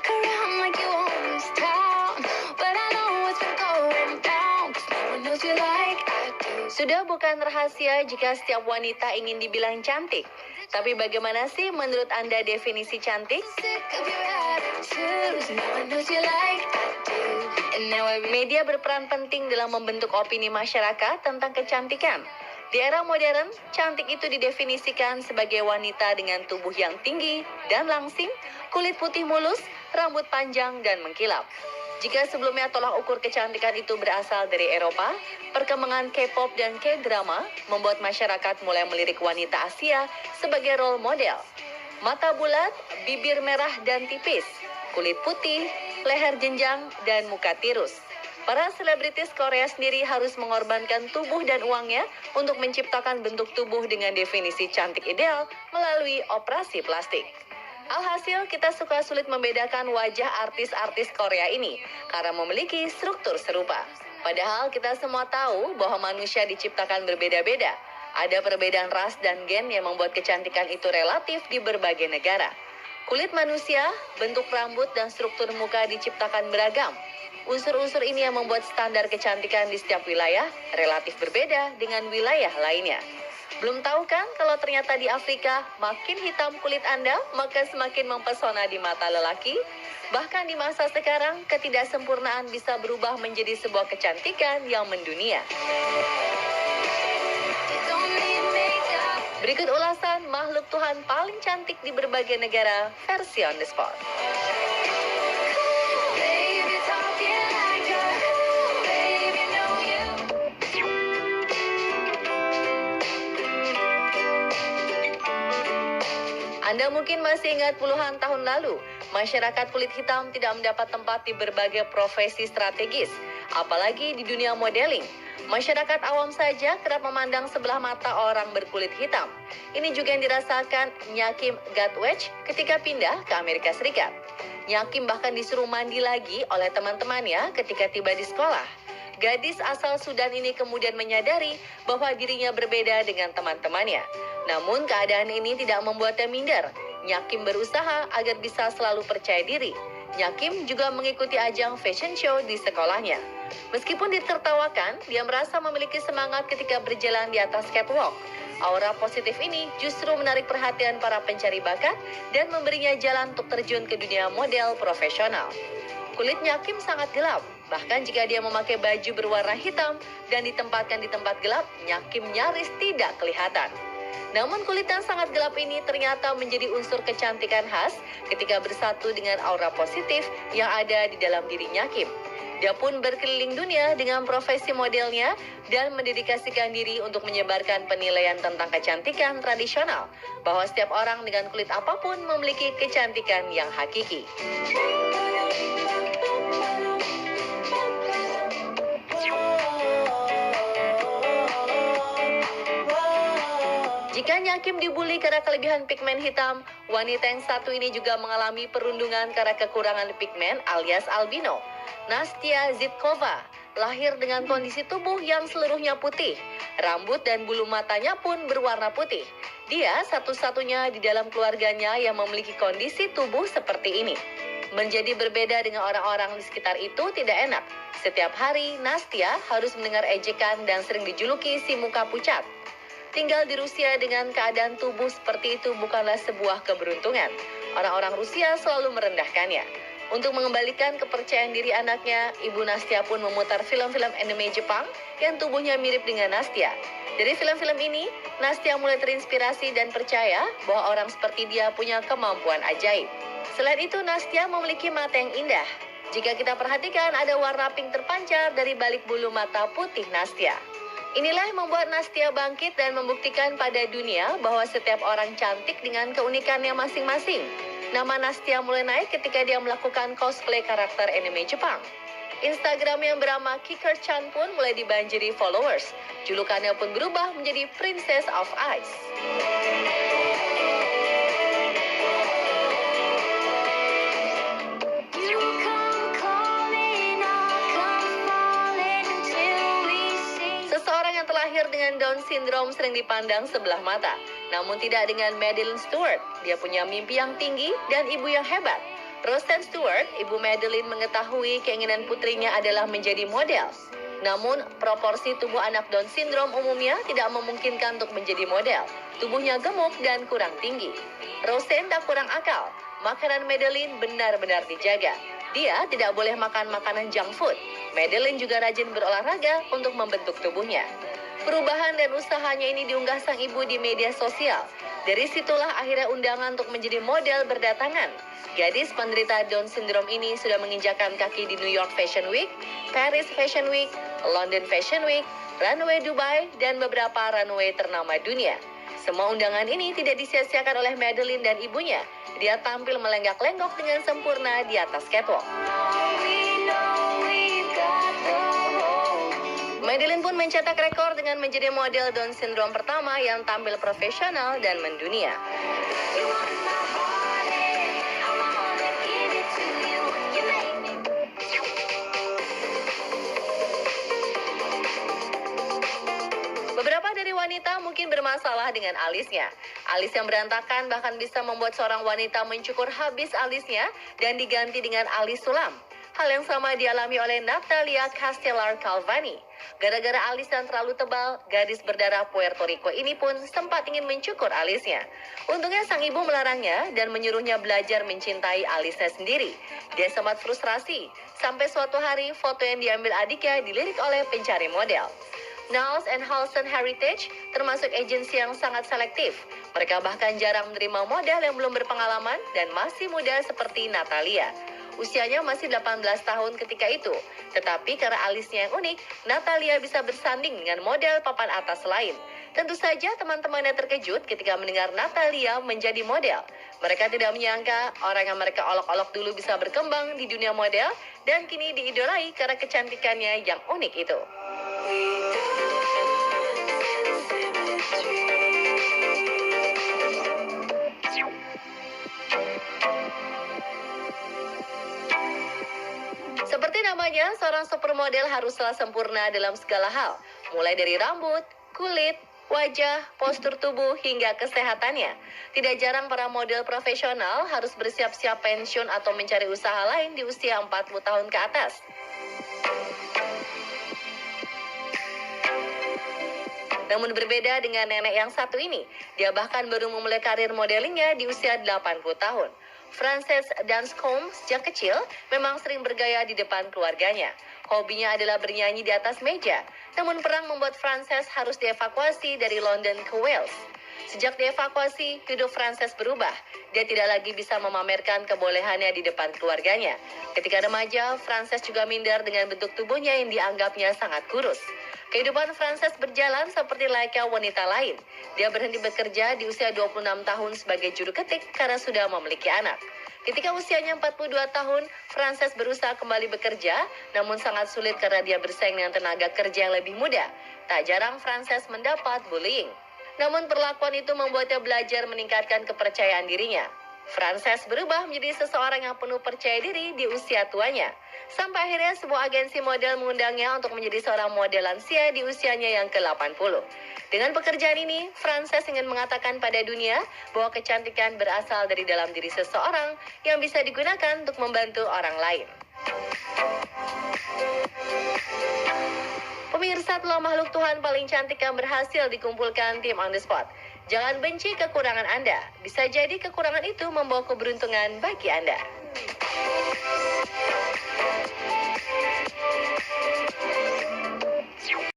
look around like you own this town, but I know what's been going down, 'cause no one knows you like I do. Sudah bukan rahasia jika setiap wanita ingin dibilang cantik. Tapi bagaimana sih menurut Anda definisi cantik? Sick of your attitudes, no one knows you like I do. And now Media berperan penting dalam membentuk opini masyarakat tentang kecantikan. Di era modern, cantik itu didefinisikan sebagai wanita dengan tubuh yang tinggi dan langsing, kulit putih mulus, rambut panjang dan mengkilap. Jika sebelumnya tolak ukur kecantikan itu berasal dari Eropa, perkembangan K-pop dan K-drama membuat masyarakat mulai melirik wanita Asia sebagai role model. Mata bulat, bibir merah dan tipis, kulit putih, leher jenjang, dan muka tirus. Para selebritis Korea sendiri harus mengorbankan tubuh dan uangnya untuk menciptakan bentuk tubuh dengan definisi cantik ideal melalui operasi plastik. Alhasil, kita suka sulit membedakan wajah artis-artis Korea ini karena memiliki struktur serupa. Padahal kita semua tahu bahwa manusia diciptakan berbeda-beda. Ada perbedaan ras dan gen yang membuat kecantikan itu relatif di berbagai negara. Kulit manusia, bentuk rambut, dan struktur muka diciptakan beragam. Unsur-unsur ini yang membuat standar kecantikan di setiap wilayah relatif berbeda dengan wilayah lainnya. Belum tahu kan kalau ternyata di Afrika makin hitam kulit Anda, maka semakin mempesona di mata lelaki? Bahkan di masa sekarang, ketidaksempurnaan bisa berubah menjadi sebuah kecantikan yang mendunia. Berikut ulasan makhluk Tuhan paling cantik di berbagai negara versi on the spot. Anda mungkin masih ingat puluhan tahun lalu, masyarakat kulit hitam tidak mendapat tempat di berbagai profesi strategis, apalagi di dunia modeling. Masyarakat awam saja kerap memandang sebelah mata orang berkulit hitam. Ini juga yang dirasakan Nyakim Gatwech ketika pindah ke Amerika Serikat. Nyakim bahkan disuruh mandi lagi oleh teman-temannya ketika tiba di sekolah. Gadis asal Sudan ini kemudian menyadari bahwa dirinya berbeda dengan teman-temannya. Namun keadaan ini tidak membuatnya minder. Nyakim berusaha agar bisa selalu percaya diri. Nyakim juga mengikuti ajang fashion show di sekolahnya. Meskipun ditertawakan, dia merasa memiliki semangat ketika berjalan di atas catwalk. Aura positif ini justru menarik perhatian para pencari bakat dan memberinya jalan untuk terjun ke dunia model profesional. Kulit Nyakim sangat gelap. Bahkan jika dia memakai baju berwarna hitam dan ditempatkan di tempat gelap, Nyakim nyaris tidak kelihatan. Namun kulit yang sangat gelap ini ternyata menjadi unsur kecantikan khas ketika bersatu dengan aura positif yang ada di dalam diri Nyakim. Dia pun berkeliling dunia dengan profesi modelnya dan mendedikasikan diri untuk menyebarkan penilaian tentang kecantikan tradisional, bahwa setiap orang dengan kulit apapun memiliki kecantikan yang hakiki. Jika Nyakim dibully karena kelebihan pigmen hitam, wanita yang satu ini juga mengalami perundungan karena kekurangan pigmen alias albino. Nastia Zitkova lahir dengan kondisi tubuh yang seluruhnya putih. Rambut dan bulu matanya pun berwarna putih. Dia satu-satunya di dalam keluarganya yang memiliki kondisi tubuh seperti ini. Menjadi berbeda dengan orang-orang di sekitar itu tidak enak. Setiap hari, Nastia harus mendengar ejekan dan sering dijuluki si muka pucat. Tinggal di Rusia dengan keadaan tubuh seperti itu bukanlah sebuah keberuntungan. Orang-orang Rusia selalu merendahkannya. Untuk mengembalikan kepercayaan diri anaknya, Ibu Nastia pun memutar film-film anime Jepang yang tubuhnya mirip dengan Nastia. Dari film-film ini, Nastia mulai terinspirasi dan percaya bahwa orang seperti dia punya kemampuan ajaib. Selain itu, Nastia memiliki mata yang indah. Jika kita perhatikan, ada warna pink terpancar dari balik bulu mata putih Nastia. Inilah yang membuat Nastia bangkit dan membuktikan pada dunia bahwa setiap orang cantik dengan keunikannya masing-masing. Nama Nastia mulai naik ketika dia melakukan cosplay karakter anime Jepang. Instagram yang bernama Kicker-chan pun mulai dibanjiri followers. Julukannya pun berubah menjadi Princess of Ice. Terlahir dengan Down syndrome sering dipandang sebelah mata. Namun tidak dengan Madeline Stewart. Dia punya mimpi yang tinggi dan ibu yang hebat. Kristen Stewart, ibu Madeline mengetahui keinginan putrinya adalah menjadi model. Namun, proporsi tubuh anak Down syndrome umumnya tidak memungkinkan untuk menjadi model. Tubuhnya gemuk dan kurang tinggi. Rosen tak kurang akal. Makanan Madeline benar-benar dijaga. Dia tidak boleh makan makanan junk food. Madeline juga rajin berolahraga untuk membentuk tubuhnya. Perubahan dan usahanya ini diunggah sang ibu di media sosial. Dari situlah akhirnya undangan untuk menjadi model berdatangan. Gadis penderita Down syndrome ini sudah menginjakan kaki di New York Fashion Week, Paris Fashion Week, London Fashion Week, runway Dubai, dan beberapa runway ternama dunia. Semua undangan ini tidak disia-siakan oleh Madeline dan ibunya. Dia tampil melenggak-lenggok dengan sempurna di atas catwalk. Madeline pun mencetak rekor dengan menjadi model Down syndrome pertama yang tampil profesional dan mendunia. Beberapa dari wanita mungkin bermasalah dengan alisnya. Alis yang berantakan bahkan bisa membuat seorang wanita mencukur habis alisnya dan diganti dengan alis sulam. Hal yang sama dialami oleh Natalia Castellar-Calvani. Gara-gara alis yang terlalu tebal, gadis berdarah Puerto Rico ini pun sempat ingin mencukur alisnya. Untungnya sang ibu melarangnya dan menyuruhnya belajar mencintai alisnya sendiri. Dia sempat frustrasi, sampai suatu hari foto yang diambil adiknya dilirik oleh pencari model. Knowles & Halston Heritage termasuk agensi yang sangat selektif. Mereka bahkan jarang menerima model yang belum berpengalaman dan masih muda seperti Natalia. Usianya masih 18 tahun ketika itu. Tetapi karena alisnya yang unik, Natalia bisa bersanding dengan model papan atas lain. Tentu saja teman-temannya terkejut ketika mendengar Natalia menjadi model. Mereka tidak menyangka orang yang mereka olok-olok dulu bisa berkembang di dunia model dan kini diidolai karena kecantikannya yang unik itu. Seperti namanya, seorang supermodel haruslah sempurna dalam segala hal, mulai dari rambut, kulit, wajah, postur tubuh, hingga kesehatannya. Tidak jarang para model profesional harus bersiap-siap pensiun atau mencari usaha lain di usia 40 tahun ke atas. Namun berbeda dengan nenek yang satu ini, dia bahkan baru memulai karir modelingnya di usia 80 tahun. Frances Danscombe sejak kecil memang sering bergaya di depan keluarganya. Hobinya adalah bernyanyi di atas meja. Namun perang membuat Frances harus dievakuasi dari London ke Wales. Sejak dievakuasi, hidup Frances berubah. Dia tidak lagi bisa memamerkan kebolehannya di depan keluarganya. Ketika remaja, Frances juga minder dengan bentuk tubuhnya yang dianggapnya sangat kurus. Kehidupan Frances berjalan seperti layaknya wanita lain. Dia berhenti bekerja di usia 26 tahun sebagai juru ketik karena sudah memiliki anak. Ketika usianya 42 tahun, Frances berusaha kembali bekerja, namun sangat sulit karena dia bersaing dengan tenaga kerja yang lebih muda. Tak jarang Frances mendapat bullying. Namun perlakuan itu membuatnya belajar meningkatkan kepercayaan dirinya. Frances berubah menjadi seseorang yang penuh percaya diri di usia tuanya. Sampai akhirnya sebuah agensi model mengundangnya untuk menjadi seorang model lansia di usianya yang ke-80. Dengan pekerjaan ini, Frances ingin mengatakan pada dunia bahwa kecantikan berasal dari dalam diri seseorang yang bisa digunakan untuk membantu orang lain. Pemirsa, telah makhluk Tuhan paling cantik yang berhasil dikumpulkan tim On The Spot. Jangan benci kekurangan Anda. Bisa jadi kekurangan itu membawa keberuntungan bagi Anda.